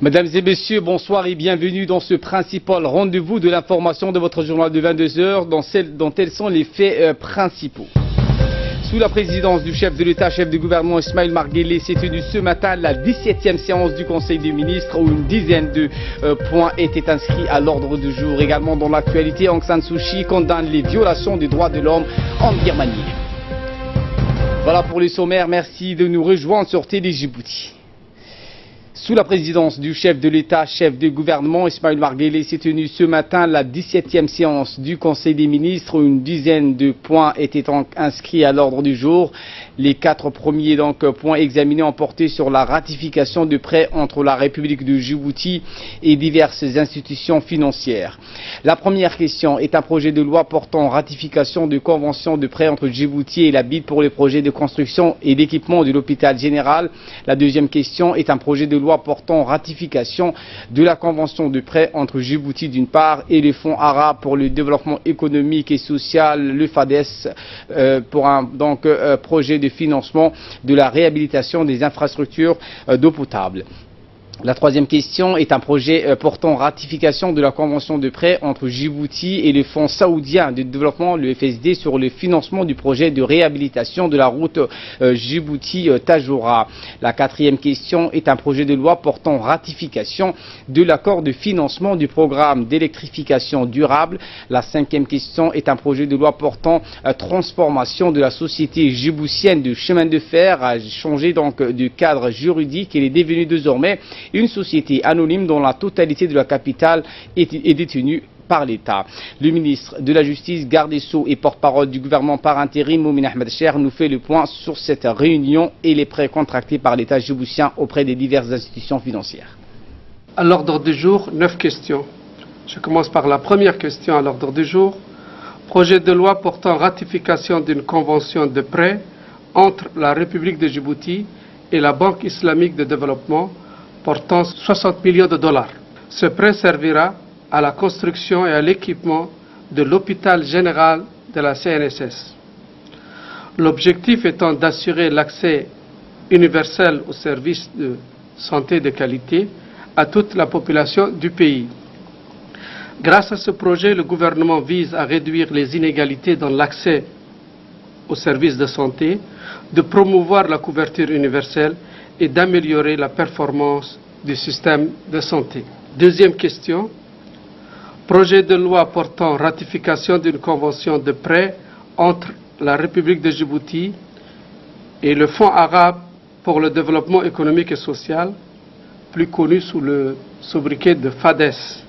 Mesdames et messieurs, bonsoir et bienvenue dans ce principal rendez-vous de l'information de votre journal de 22 heures dont tels sont les faits principaux. Sous la présidence du chef de l'État, chef du gouvernement Ismaël Marguelé, s'est tenue ce matin la 17e séance du Conseil des ministres où une dizaine de points étaient inscrits à l'ordre du jour. Également dans l'actualité, Aung San Suu Kyi condamne les violations des droits de l'homme en Birmanie. Voilà pour les sommaires, merci de nous rejoindre sur Télé Djibouti. Sous la présidence du chef de l'État, chef du gouvernement, Ismaël Marguelé, s'est tenue ce matin la 17e séance du Conseil des ministres où une dizaine de points étaient inscrits à l'ordre du jour. Les 4 premiers points examinés ont porté sur la ratification de prêts entre la République de Djibouti et diverses institutions financières. La première question est un projet de loi portant ratification de convention de prêts entre Djibouti et la BID pour les projets de construction et d'équipement de l'hôpital général. La deuxième question est un projet de loi portant ratification de la convention de prêt entre Djibouti d'une part et le Fonds arabe pour le développement économique et social, le FADES, pour un projet de financement de la réhabilitation des infrastructures d'eau potable. La troisième question est un projet portant ratification de la convention de prêt entre Djibouti et le Fonds saoudien de développement, le FSD, sur le financement du projet de réhabilitation de la route Djibouti-Tajoura. La quatrième question est un projet de loi portant ratification de l'accord de financement du programme d'électrification durable. La cinquième question est un projet de loi portant transformation de la société djiboutienne de chemin de fer, a changé de cadre juridique. Elle est devenue désormais une société anonyme dont la totalité de la capitale est détenue par l'État. Le ministre de la Justice, garde des Sceaux et porte-parole du gouvernement par intérim, Momin Ahmed Cher, nous fait le point sur cette réunion et les prêts contractés par l'État djiboutien auprès des diverses institutions financières. À l'ordre du jour, 9 questions. Je commence par la première question à l'ordre du jour. Projet de loi portant ratification d'une convention de prêt entre la République de Djibouti et la Banque islamique de développement portant 60 millions de dollars. Ce prêt servira à la construction et à l'équipement de l'hôpital général de la CNSS. L'objectif étant d'assurer l'accès universel aux services de santé de qualité à toute la population du pays. Grâce à ce projet, le gouvernement vise à réduire les inégalités dans l'accès aux services de santé, de promouvoir la couverture universelle et d'améliorer la performance du système de santé. Deuxième question. Projet de loi portant ratification d'une convention de prêt entre la République de Djibouti et le Fonds arabe pour le développement économique et social, plus connu sous le sobriquet de FADES,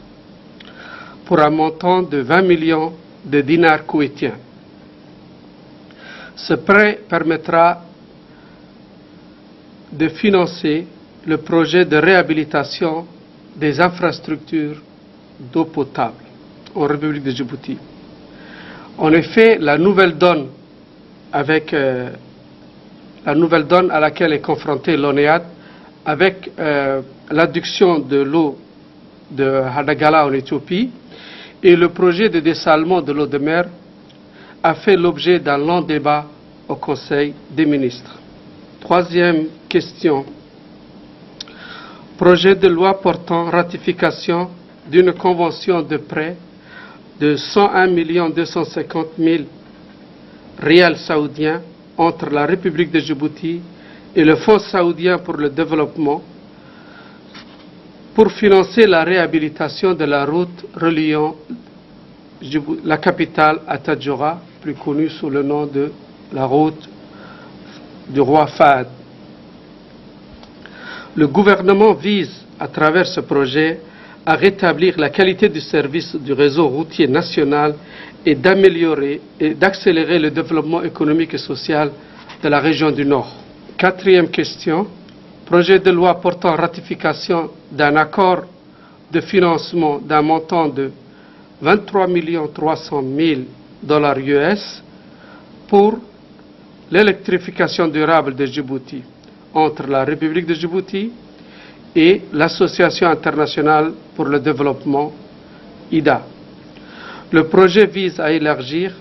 pour un montant de 20 millions de dinars koweïtiens. Ce prêt permettra de financer le projet de réhabilitation des infrastructures d'eau potable en République de Djibouti. En effet, la nouvelle donne à laquelle est confrontée l'ONEAD avec l'adduction de l'eau de Hadagala en Éthiopie et le projet de dessalement de l'eau de mer a fait l'objet d'un long débat au Conseil des ministres. Troisième question. Projet de loi portant ratification d'une convention de prêt de 101 250 000 rials saoudiens entre la République de Djibouti et le Fonds saoudien pour le développement pour financer la réhabilitation de la route reliant la capitale à Tajoura, plus connue sous le nom de la route du roi Fahd. Le gouvernement vise, à travers ce projet, à rétablir la qualité du service du réseau routier national et d'améliorer et d'accélérer le développement économique et social de la région du Nord. Quatrième question. Projet de loi portant ratification d'un accord de financement d'un montant de 23 300 000 dollars US pour l'électrification durable de Djibouti entre la République de Djibouti et l'Association internationale pour le développement, IDA. Le projet vise à élargir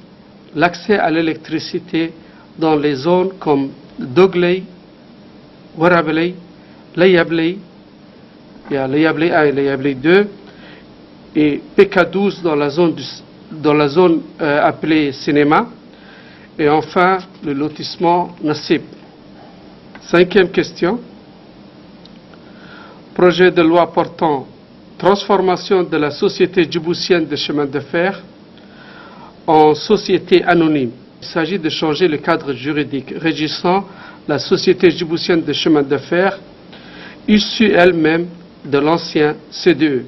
l'accès à l'électricité dans les zones comme Dogley, Warabeley, Layabley, il y a le Yablé 1 et le Yablé 2, et PK12 dans la zone appelée cinéma, et enfin le lotissement Nassib. 5e question. Projet de loi portant transformation de la société djiboutienne de chemin de fer en société anonyme. Il s'agit de changer le cadre juridique régissant la société djiboutienne de chemin de fer, issue elle-même de l'ancien CDE.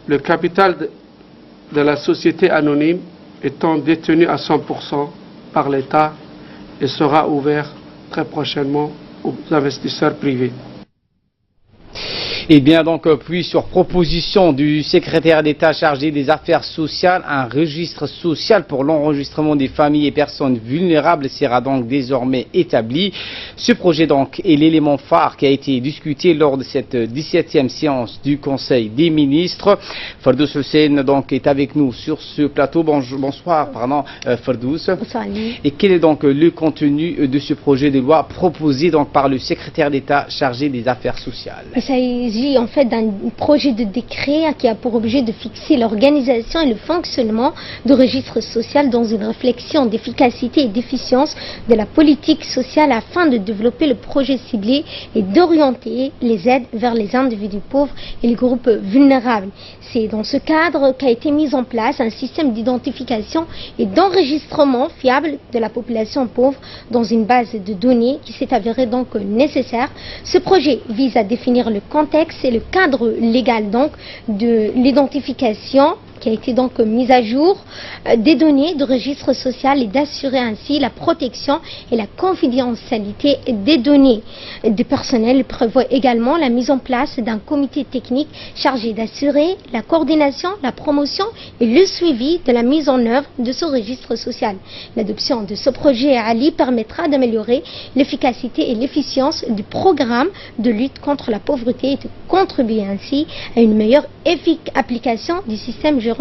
Le capital de la société anonyme étant détenu à 100% par l'État et sera ouvert très prochainement aux investisseurs privés. Et bien donc, puis sur proposition du secrétaire d'État chargé des affaires sociales, un registre social pour l'enregistrement des familles et personnes vulnérables sera donc désormais établi. Ce projet donc est l'élément phare qui a été discuté lors de cette 17e séance du Conseil des ministres. Ferdous Hussein donc est avec nous sur ce plateau. Bonsoir, Ferdous. Bonsoir. Et quel est donc le contenu de ce projet de loi proposé donc par le secrétaire d'État chargé des affaires sociales? Il s'agit en fait d'un projet de décret qui a pour objet de fixer l'organisation et le fonctionnement du registre social dans une réflexion d'efficacité et d'efficience de la politique sociale afin de développer le projet ciblé et d'orienter les aides vers les individus pauvres et les groupes vulnérables. C'est dans ce cadre qu'a été mis en place un système d'identification et d'enregistrement fiable de la population pauvre dans une base de données qui s'est avérée donc nécessaire. Ce projet vise à définir le contexte et le cadre légal donc de l'identification qui a été donc mise à jour des données de registre social et d'assurer ainsi la protection et la confidentialité des données du personnel. Il prévoit également la mise en place d'un comité technique chargé d'assurer la coordination, la promotion et le suivi de la mise en œuvre de ce registre social. L'adoption de ce projet Ali permettra d'améliorer l'efficacité et l'efficience du programme de lutte contre la pauvreté et de contribuer ainsi à une meilleure application du système gérant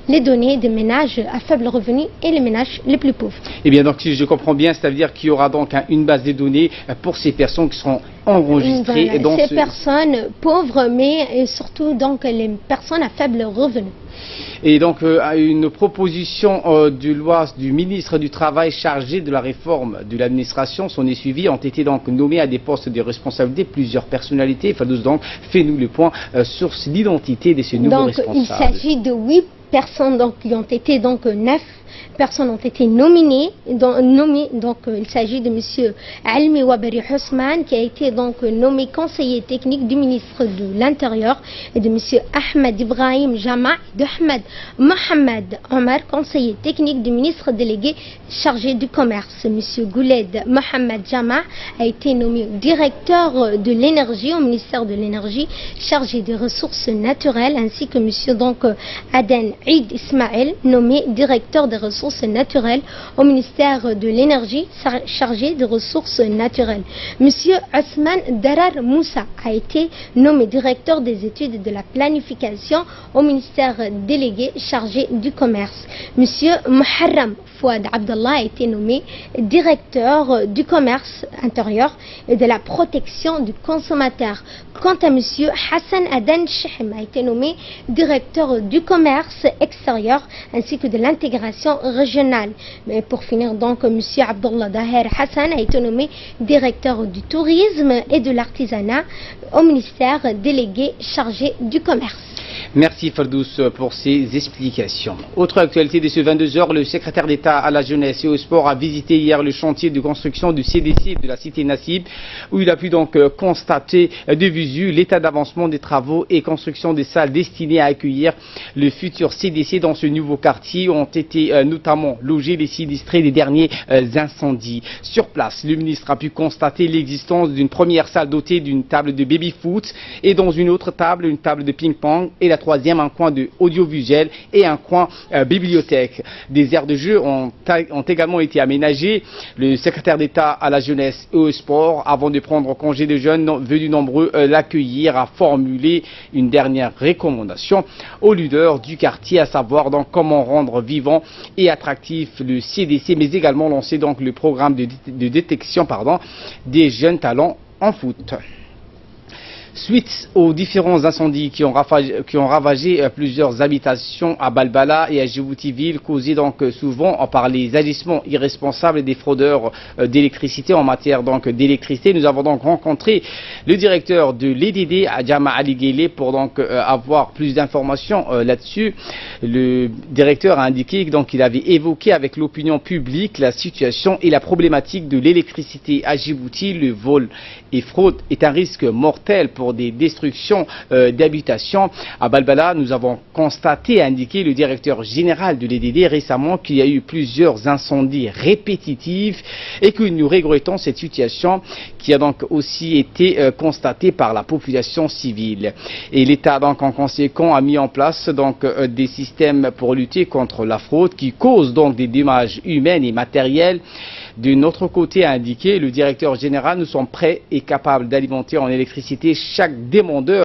les données des ménages à faible revenu et les ménages les plus pauvres. Eh bien, donc, si je comprends bien, ça veut dire qu'il y aura donc une base de données pour ces personnes qui seront enregistrées. Voilà, dans ces personnes pauvres, mais surtout donc les personnes à faible revenu. Et donc, une proposition de loi du ministre du Travail chargé de la réforme de l'administration s'en est suivie, ont été donc nommés à des postes de responsabilité plusieurs personnalités. Ferdous, donc, fais-nous le point sur l'identité de ces nouveaux responsables. Il s'agit de 8 personnes donc, qui ont été donc 9 personnes ont été nominées. Donc, il s'agit de M. Almi Waberi Husman qui a été donc nommé conseiller technique du ministre de l'Intérieur et de M. Ahmed Ibrahim Jama et de Ahmed Mohamed Omar, conseiller technique du ministre délégué chargé du commerce. M. Gouled Mohamed Jama a été nommé directeur de l'énergie au ministère de l'énergie chargé des ressources naturelles, ainsi que M. donc Aden Eid Ismaël nommé directeur des ressources naturelles au ministère de l'énergie chargé des ressources naturelles. Monsieur Osman Darar Moussa a été nommé directeur des études et de la planification au ministère délégué chargé du commerce. Monsieur Muharram Fouad Abdallah a été nommé directeur du commerce intérieur et de la protection du consommateur. Quant à monsieur Hassan Adan Shehem a été nommé directeur du commerce extérieur ainsi que de l'intégration régionale. Mais pour finir donc, monsieur Abdullah Daher Hassan a été nommé directeur du tourisme et de l'artisanat au ministère délégué chargé du commerce. Merci Ferdous pour ces explications. Autre actualité de ce 22h, le secrétaire d'État à la jeunesse et au sport a visité hier le chantier de construction du CDC de la cité Nassib, où il a pu donc constater de visu l'état d'avancement des travaux et construction des salles destinées à accueillir le futur CDC dans ce nouveau quartier où ont été notamment logés les sinistrés des derniers incendies. Sur place, le ministre a pu constater l'existence d'une première salle dotée d'une table de baby-foot et dans une autre table, une table de ping-pong et la troisième, un coin de audiovisuel et un coin bibliothèque. Des aires de jeu ont également été aménagées. Le secrétaire d'État à la jeunesse et au sport, avant de prendre congé de jeunes venus nombreux l'accueillir, a formulé une dernière recommandation aux leaders du quartier, à savoir donc comment rendre vivant et attractif le CDC, mais également lancer donc le programme de détection des jeunes talents en foot. Suite aux différents incendies qui ont ravagé plusieurs habitations à Balbala et à Djibouti-Ville, causés donc souvent par les agissements irresponsables des fraudeurs d'électricité en matière d'électricité, nous avons donc rencontré le directeur de l'EDD, Adjama Ali Guélé, pour donc avoir plus d'informations là-dessus. Le directeur a indiqué qu'il avait évoqué avec l'opinion publique la situation et la problématique de l'électricité à Djibouti. Le vol et fraude est un risque mortel pour des destructions d'habitations. À Balbala, nous avons constaté, a indiqué le directeur général de l'EDD récemment, qu'il y a eu plusieurs incendies répétitifs et que nous regrettons cette situation qui a donc aussi été constatée par la population civile. Et l'État donc en conséquent a mis en place des systèmes pour lutter contre la fraude qui cause donc des dommages humains et matériels. De notre côté, a indiqué le directeur général, nous sommes prêts et capables d'alimenter en électricité chaque demandeur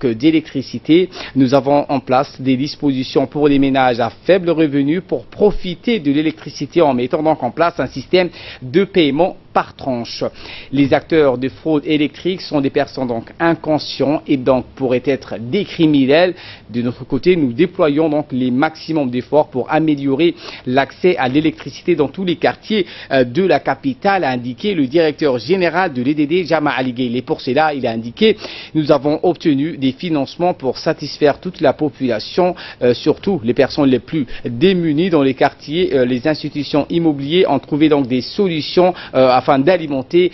d'électricité. Nous avons en place des dispositions pour les ménages à faible revenu pour profiter de l'électricité en mettant donc en place un système de paiement par tranche. Les acteurs de fraude électrique sont des personnes donc inconscientes et donc pourraient être des criminels. De notre côté, nous déployons donc les maximums d'efforts pour améliorer l'accès à l'électricité dans tous les quartiers de la capitale, a indiqué le directeur général de l'EDD, Adjama Ali Guélé. Pour cela, il a indiqué, nous avons obtenu des financements pour satisfaire toute la population, surtout les personnes les plus démunies dans les quartiers. Les institutions immobilières ont trouvé donc des solutions afin d'alimenter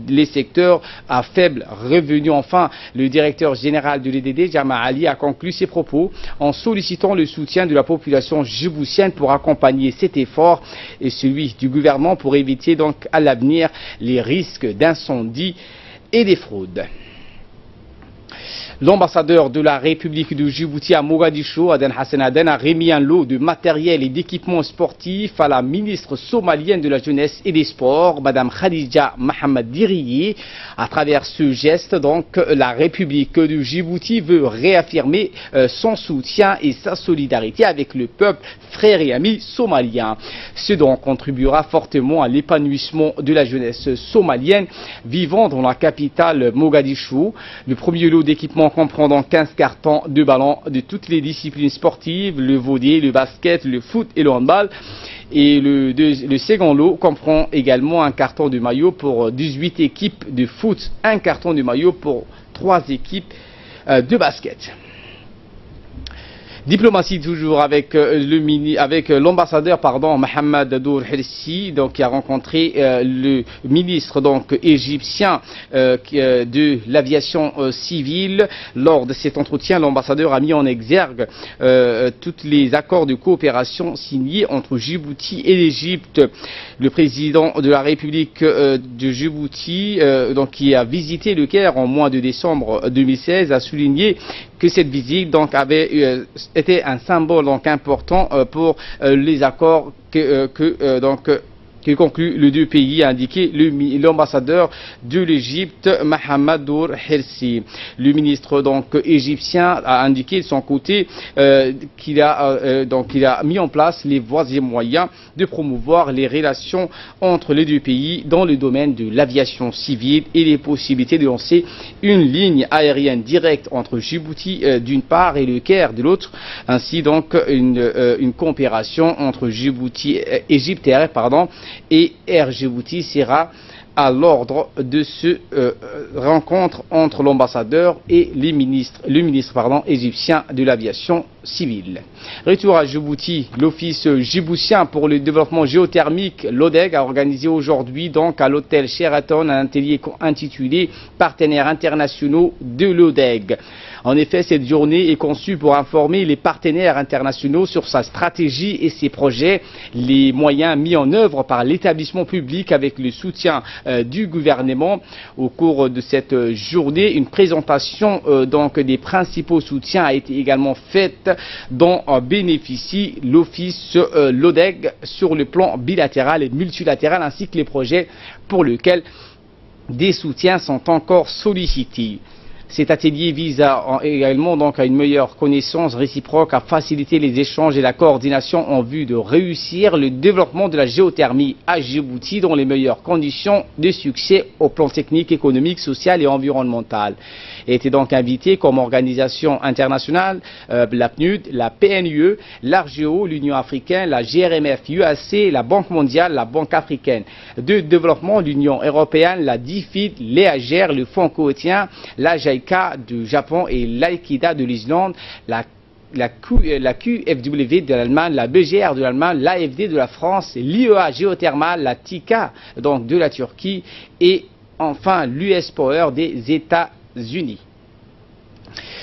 les secteurs à faible revenu. Enfin, le directeur général de l'EDD, Adjama Ali, a conclu ses propos en sollicitant le soutien de la population djiboutienne pour accompagner cet effort et celui du gouvernement pour éviter donc à l'avenir les risques d'incendie et des fraudes. L'ambassadeur de la République de Djibouti à Mogadiscio, Aden Hassan Aden, a remis un lot de matériel et d'équipements sportifs à la ministre somalienne de la Jeunesse et des Sports, Madame Khadija Mohamed Diriye. À travers ce geste, donc, la République de Djibouti veut réaffirmer son soutien et sa solidarité avec le peuple frère et ami somalien. Ce dont contribuera fortement à l'épanouissement de la jeunesse somalienne vivant dans la capitale Mogadiscio. Le premier lot d'équipements comprend donc 15 cartons de ballons de toutes les disciplines sportives, le volley, le basket, le foot et le handball. Et le second lot comprend également un carton de maillot pour 18 équipes de foot, un carton de maillot pour 3 équipes de basket. Diplomatie toujours avec l'ambassadeur Mohamed Dadour Hirsi, donc qui a rencontré le ministre donc égyptien de l'aviation civile. Lors de cet entretien, l'ambassadeur a mis en exergue tous les accords de coopération signés entre Djibouti et l'Égypte. Le président de la République de Djibouti, donc qui a visité le Caire en mois de décembre 2016, a souligné que cette visite donc avait été un symbole donc important pour les accords qui conclut les deux pays, a indiqué l'ambassadeur de l'Égypte, Mohamed Dadour Hirsi. Le ministre donc égyptien a indiqué de son côté qu'il a mis en place les voies et moyens de promouvoir les relations entre les deux pays dans le domaine de l'aviation civile et les possibilités de lancer une ligne aérienne directe entre Djibouti d'une part et le Caire de l'autre, ainsi donc une coopération entre Égypte et Air Djibouti sera à l'ordre de ce rencontre entre l'ambassadeur et le ministre égyptien de l'aviation civile. Retour à Djibouti, l'Office djiboutien pour le développement géothermique, l'ODEG, a organisé aujourd'hui donc à l'hôtel Sheraton un atelier intitulé Partenaires internationaux de l'ODEG. En effet, cette journée est conçue pour informer les partenaires internationaux sur sa stratégie et ses projets, les moyens mis en œuvre par l'établissement public avec le soutien du gouvernement. Au cours de cette journée, une présentation donc des principaux soutiens a été également faite dont bénéficie l'Office l'ODEG sur le plan bilatéral et multilatéral ainsi que les projets pour lesquels des soutiens sont encore sollicités. Cet atelier vise également donc à une meilleure connaissance réciproque, à faciliter les échanges et la coordination en vue de réussir le développement de la géothermie à Djibouti dans les meilleures conditions de succès au plan technique, économique, social et environnemental. Était donc invité comme organisation internationale la PNUD, la PNUE, l'ARGEO, l'Union africaine, la GRMF, UAC, la Banque mondiale, la Banque africaine de développement, l'Union européenne, la DFID, l'EAGER, le Fonds Cootien, la JICA du Japon et l'Aikida de l'Islande, la QFW de l'Allemagne, la BGR de l'Allemagne, l'AFD de la France, l'IEA géothermale, la TICA donc de la Turquie et enfin l'US Power des États-Unis.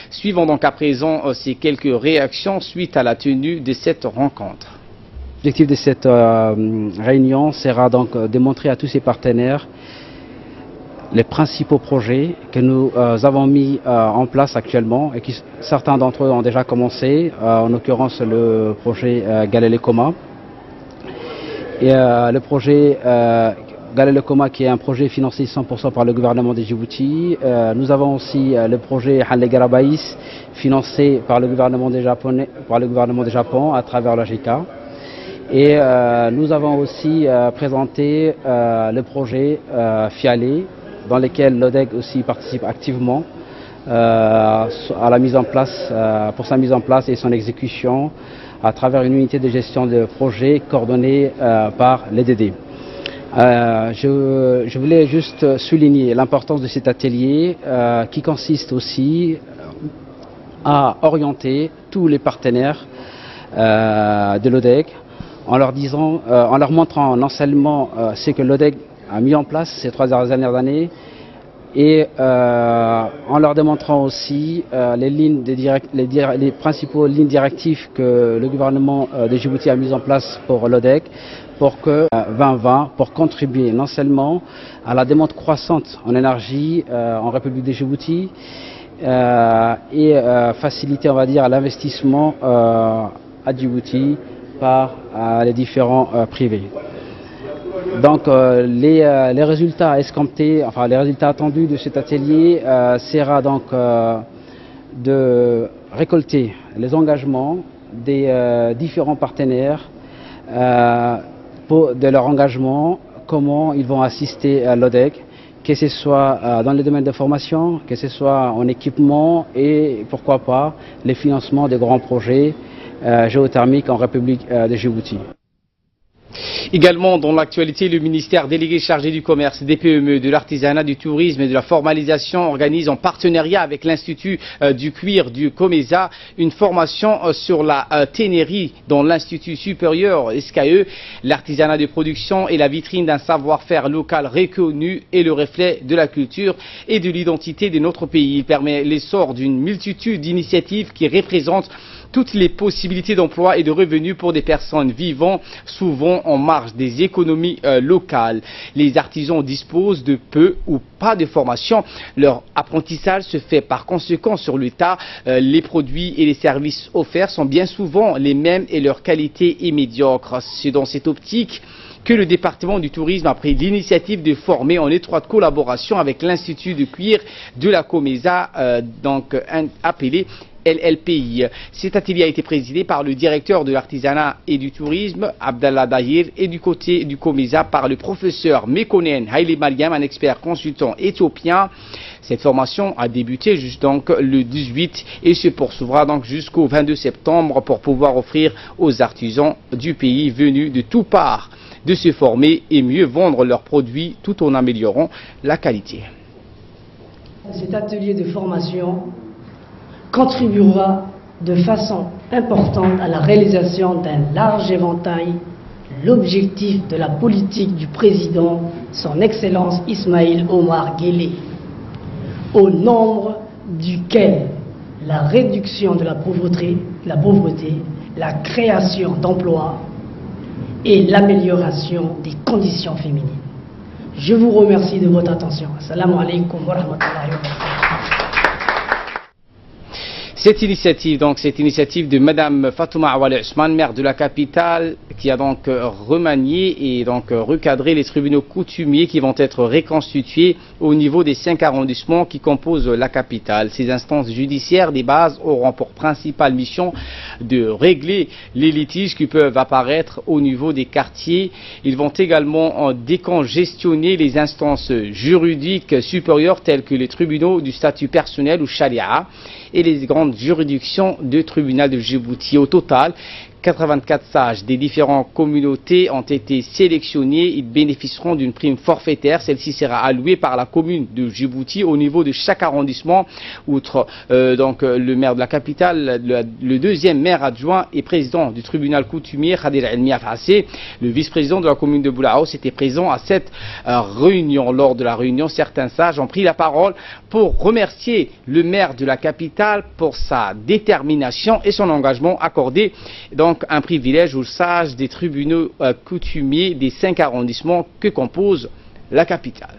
Suivons donc à présent ces quelques réactions suite à la tenue de cette rencontre. L'objectif de cette réunion sera donc de montrer à tous ces partenaires les principaux projets que nous avons mis en place actuellement et qui certains d'entre eux ont déjà commencé, en l'occurrence le projet Galilée-Coma. Et le projet Galilée-Coma qui est un projet financé 100% par le gouvernement de Djibouti. Nous avons aussi le projet Halle Garabaïs financé par le gouvernement du Japon à travers la JICA. Et nous avons aussi présenté le projet Fialé dans lequel l'ODEG aussi participe activement à la mise en place, pour sa mise en place et son exécution à travers une unité de gestion de projet coordonnée par l'EDD. Je voulais juste souligner l'importance de cet atelier qui consiste aussi à orienter tous les partenaires de l'ODEG en leur montrant non seulement ce que l'ODEG a mis en place ces 3 dernières années et en leur démontrant aussi les principales lignes directives que le gouvernement de Djibouti a mises en place pour l'ODEG pour que 2020 pour contribuer non seulement à la demande croissante en énergie en République de Djibouti et faciliter, on va dire, l'investissement à Djibouti par les différents privés. Donc les résultats escomptés, enfin les résultats attendus de cet atelier sera donc de récolter les engagements des différents partenaires de leur engagement, comment ils vont assister à l'ODEG, que ce soit dans le domaine de formation, que ce soit en équipement et pourquoi pas les financements de grands projets géothermiques en République de Djibouti. Également dans l'actualité, le ministère délégué chargé du commerce, des PME, de l'artisanat, du tourisme et de la formalisation organise en partenariat avec l'Institut du cuir du COMESA une formation sur la tannerie dans l'Institut supérieur SKE. L'artisanat de production est la vitrine d'un savoir-faire local reconnu et le reflet de la culture et de l'identité de notre pays. Il permet l'essor d'une multitude d'initiatives qui représentent toutes les possibilités d'emploi et de revenus pour des personnes vivant souvent en marge des économies locales. Les artisans disposent de peu ou pas de formation. Leur apprentissage se fait par conséquent sur le tas. Les produits et les services offerts sont bien souvent les mêmes et leur qualité est médiocre. C'est dans cette optique que le département du tourisme a pris l'initiative de former en étroite collaboration avec l'Institut de cuir de la COMESA, appelé LLPI. Cet atelier a été présidé par le directeur de l'artisanat et du tourisme, Abdallah Dahir, et du côté du COMESA par le professeur Mekonnen Haile Mariam, un expert consultant éthiopien. Cette formation a débuté donc le 18 et se poursuivra donc jusqu'au 22 septembre pour pouvoir offrir aux artisans du pays venus de toutes parts de se former et mieux vendre leurs produits tout en améliorant la qualité. Cet atelier de formation contribuera de façon importante à la réalisation d'un large éventail, l'objectif de la politique du président, son Excellence Ismaïl Omar Guelleh, au nombre duquel la réduction de la pauvreté, la création d'emplois et l'amélioration des conditions féminines. Je vous remercie de votre attention. Assalamu alaikum wa rahmatullahi wa barakatuh. Cette initiative de Madame Fatouma Awali Ousmane, maire de la capitale, qui a donc remanié et donc recadré les tribunaux coutumiers qui vont être reconstitués au niveau des 5 arrondissements qui composent la capitale. Ces instances judiciaires des bases auront pour principale mission de régler les litiges qui peuvent apparaître au niveau des quartiers. Ils vont également décongestionner les instances juridiques supérieures telles que les tribunaux du statut personnel ou charia et les grandes juridictions de tribunal de Djibouti. Au total, 84 sages des différentes communautés ont été sélectionnés. Ils bénéficieront d'une prime forfaitaire. Celle-ci sera allouée par la commune de Djibouti au niveau de chaque arrondissement. Outre le maire de la capitale, le deuxième maire adjoint et président du tribunal coutumier, Khadir Elmi Afhassé, le vice-président de la commune de Boulahaus, était présent à cette réunion. Lors de la réunion, certains sages ont pris la parole pour remercier le maire de la capitale pour sa détermination et son engagement accordé. Donc un privilège aux sages des tribunaux coutumiers des 5 arrondissements que compose la capitale.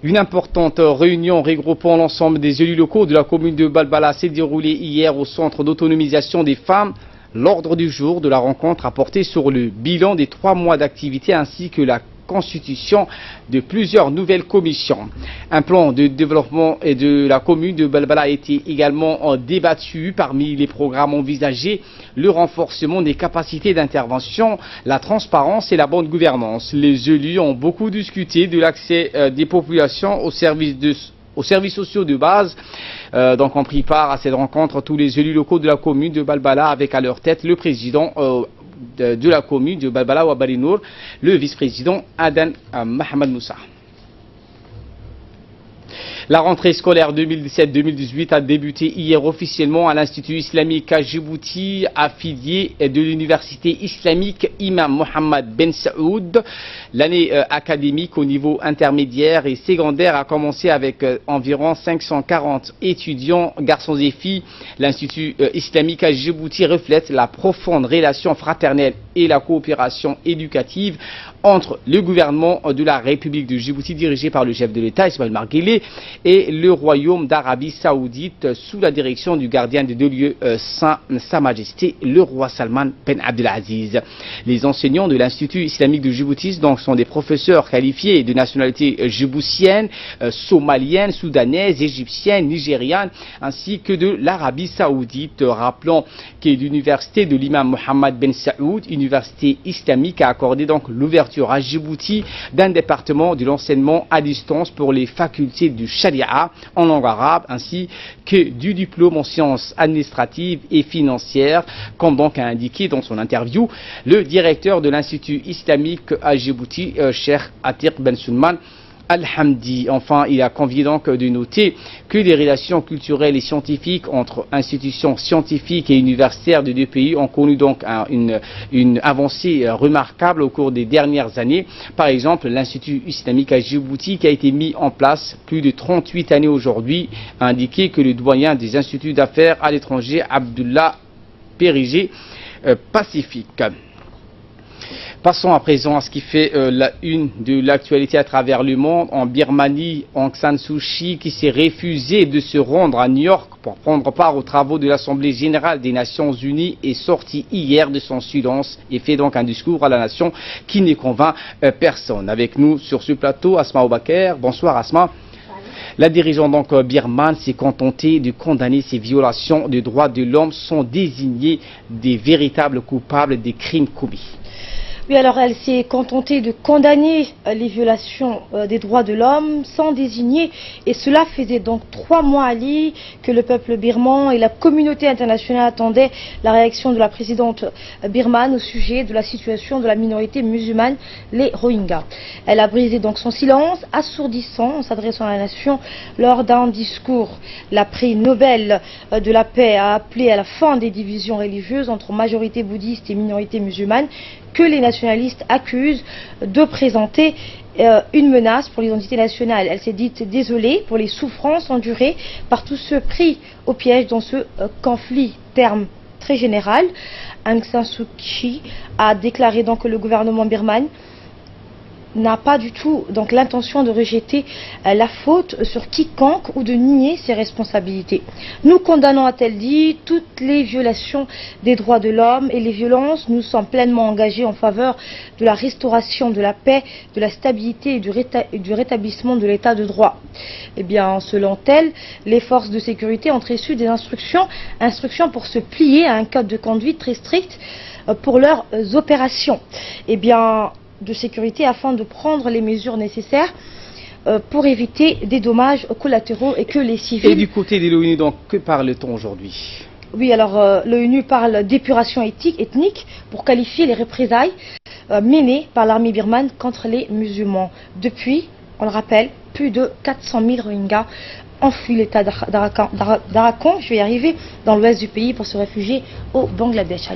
Une importante réunion regroupant l'ensemble des élus locaux de la commune de Balbala s'est déroulée hier au centre d'autonomisation des femmes. L'ordre du jour de la rencontre a porté sur le bilan des 3 mois d'activité ainsi que la constitution de plusieurs nouvelles commissions. Un plan de développement de la commune de Balbala a été également débattu. Parmi les programmes envisagés, le renforcement des capacités d'intervention, la transparence et la bonne gouvernance. Les élus ont beaucoup discuté de l'accès des populations aux services sociaux de base. Donc on prit part à cette rencontre tous les élus locaux de la commune de Balbala avec à leur tête le président de la commune de Balbala Wabari Nour, le vice-président Adan Mohamed Moussa. La rentrée scolaire 2017-2018 a débuté hier officiellement à l'Institut islamique à Djibouti, affilié de l'université islamique Imam Mohammed Ben Saoud. L'année académique au niveau intermédiaire et secondaire a commencé avec environ 540 étudiants, garçons et filles. L'Institut islamique à Djibouti reflète la profonde relation fraternelle et la coopération éducative entre le gouvernement de la République de Djibouti dirigé par le chef de l'État Ismaël Marguelé et le royaume d'Arabie Saoudite sous la direction du gardien des 2 lieux saints, Sa Majesté le roi Salman Ben Abdelaziz. Les enseignants de l'Institut islamique de Djibouti donc sont des professeurs qualifiés de nationalité djiboutienne, somalienne, soudanaise, égyptienne, nigériane ainsi que de l'Arabie Saoudite. Rappelons que l'université de l'imam Mohammed Ben Saoud, université islamique, a accordé donc l'ouverture à Djibouti d'un département de l'enseignement à distance pour les facultés du Sharia en langue arabe ainsi que du diplôme en sciences administratives et financières, comme donc a indiqué dans son interview le directeur de l'Institut islamique à Djibouti, Cheikh Atiq Ben Sulman Al-Hamdi. Enfin, il a convié donc de noter que les relations culturelles et scientifiques entre institutions scientifiques et universitaires de 2 pays ont connu donc une avancée remarquable au cours des dernières années. Par exemple, l'Institut islamique à Djibouti, qui a été mis en place plus de 38 années aujourd'hui, a indiqué que le doyen des instituts d'affaires à l'étranger, Abdullah Périgé, Pacifique. Passons à présent à ce qui fait la une de l'actualité à travers le monde. En Birmanie, Aung San Suu Kyi, qui s'est refusé de se rendre à New York pour prendre part aux travaux de l'Assemblée générale des Nations Unies, est sorti hier de son silence et fait donc un discours à la nation qui ne convainc personne. Avec nous sur ce plateau, Asma Oubaker. Bonsoir Asma. La dirigeante donc birmane s'est contentée de condamner ces violations des droits de l'homme sans désigner des véritables coupables des crimes commis. Oui, alors elle s'est contentée de condamner les violations des droits de l'homme sans désigner, et cela faisait donc 3 mois Ali que le peuple birman et la communauté internationale attendaient la réaction de la présidente birmane au sujet de la situation de la minorité musulmane, les Rohingyas. Elle a brisé donc son silence assourdissant en s'adressant à la nation lors d'un discours. La prix Nobel de la paix a appelé à la fin des divisions religieuses entre majorité bouddhiste et minorité musulmane que les nationalistes accusent de présenter une menace pour l'identité nationale. Elle s'est dite désolée pour les souffrances endurées par tous ceux pris au piège dans ce conflit. Terme très général. Aung San Suu Kyi a déclaré donc que le gouvernement birman n'a pas du tout donc l'intention de rejeter la faute sur quiconque ou de nier ses responsabilités. Nous condamnons, a-t-elle dit, toutes les violations des droits de l'homme et les violences. Nous sommes pleinement engagés en faveur de la restauration de la paix, de la stabilité et du rétablissement de l'état de droit. Eh bien, selon elle, les forces de sécurité ont reçu des instructions pour se plier à un code de conduite très strict pour leurs opérations. Eh bien, de sécurité afin de prendre les mesures nécessaires pour éviter des dommages collatéraux et que les civils... Et du côté de l'ONU, donc, que parle-t-on aujourd'hui? Oui, alors l'ONU parle d'épuration ethnique pour qualifier les représailles menées par l'armée birmane contre les musulmans. Depuis, on le rappelle, plus de 400 000 Rohingyas ont fui l'état d'Arakan, je vais y arriver, dans l'ouest du pays pour se réfugier au Bangladesh.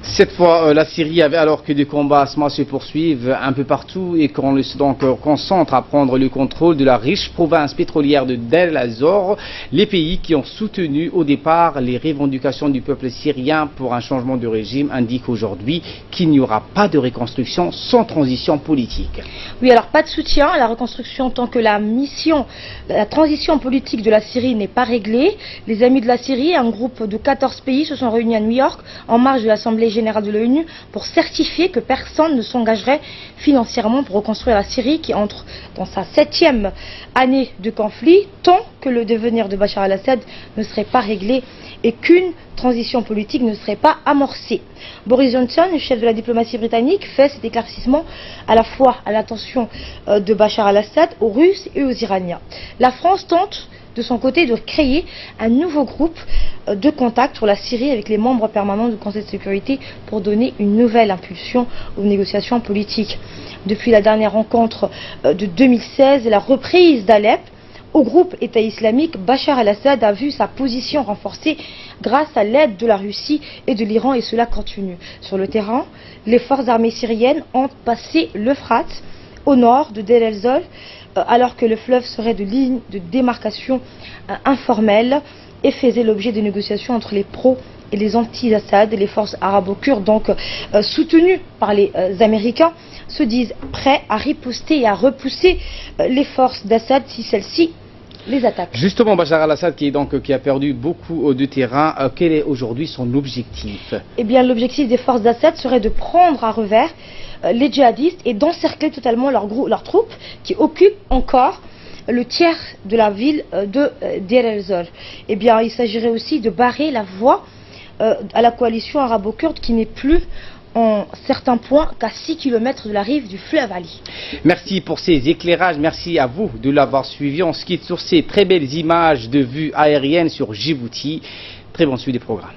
Cette fois, la Syrie, alors que des combats se poursuivent un peu partout et qu'on se concentre à prendre le contrôle de la riche province pétrolière de Deir el-Zor, les pays qui ont soutenu au départ les revendications du peuple syrien pour un changement de régime indiquent aujourd'hui qu'il n'y aura pas de reconstruction sans transition politique. Oui, alors pas de soutien à la reconstruction tant que la transition politique de la Syrie n'est pas réglée. Les Amis de la Syrie, un groupe de 14 pays, se sont réunis à New York en marge de l'Assemblée générale de l'ONU pour certifier que personne ne s'engagerait financièrement pour reconstruire la Syrie qui entre dans sa 7e année de conflit tant que le devenir de Bachar el-Assad ne serait pas réglé et qu'une transition politique ne serait pas amorcée. Boris Johnson, le chef de la diplomatie britannique, fait cet éclaircissement à la fois à l'attention de Bachar el-Assad, aux Russes et aux Iraniens. La France tente de son côté de créer un nouveau groupe de contact pour la Syrie avec les membres permanents du Conseil de sécurité pour donner une nouvelle impulsion aux négociations politiques. Depuis la dernière rencontre de 2016 et la reprise d'Alep, au groupe État islamique, Bachar el-Assad a vu sa position renforcée grâce à l'aide de la Russie et de l'Iran et cela continue. Sur le terrain, les forces armées syriennes ont passé l'Euphrate au nord de Deir el-Zor alors que le fleuve serait de ligne de démarcation informelle et faisait l'objet de négociations entre les pros et les anti-Assad. Les forces arabo-kurdes, donc soutenues par les Américains, se disent prêts à riposter et à repousser les forces d'Assad si celles-ci les attaquent. Justement, Bachar el-Assad qui a perdu beaucoup de terrain, quel est aujourd'hui son objectif? Eh bien, l'objectif des forces d'Assad serait de prendre à revers les djihadistes et d'encercler totalement leurs troupes qui occupent encore le tiers de la ville de Deir el-Zor. Eh bien, il s'agirait aussi de barrer la voie à la coalition arabo-kurde qui n'est plus en certains points qu'à 6 km de la rive du fleuve Ali. Merci pour ces éclairages, merci à vous de l'avoir suivi. On se quitte sur ces très belles images de vue aérienne sur Djibouti. Très bon suivi des programmes.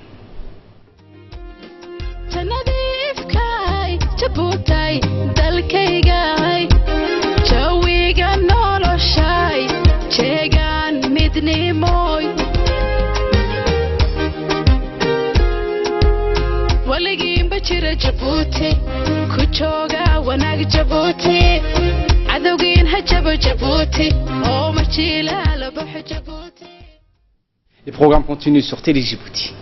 Djibouti, kuchoga wanag Djibouti, adawgin hajaba Djibouti, oh machila la bah Djibouti. Les programmes continuent sur Télé Djibouti.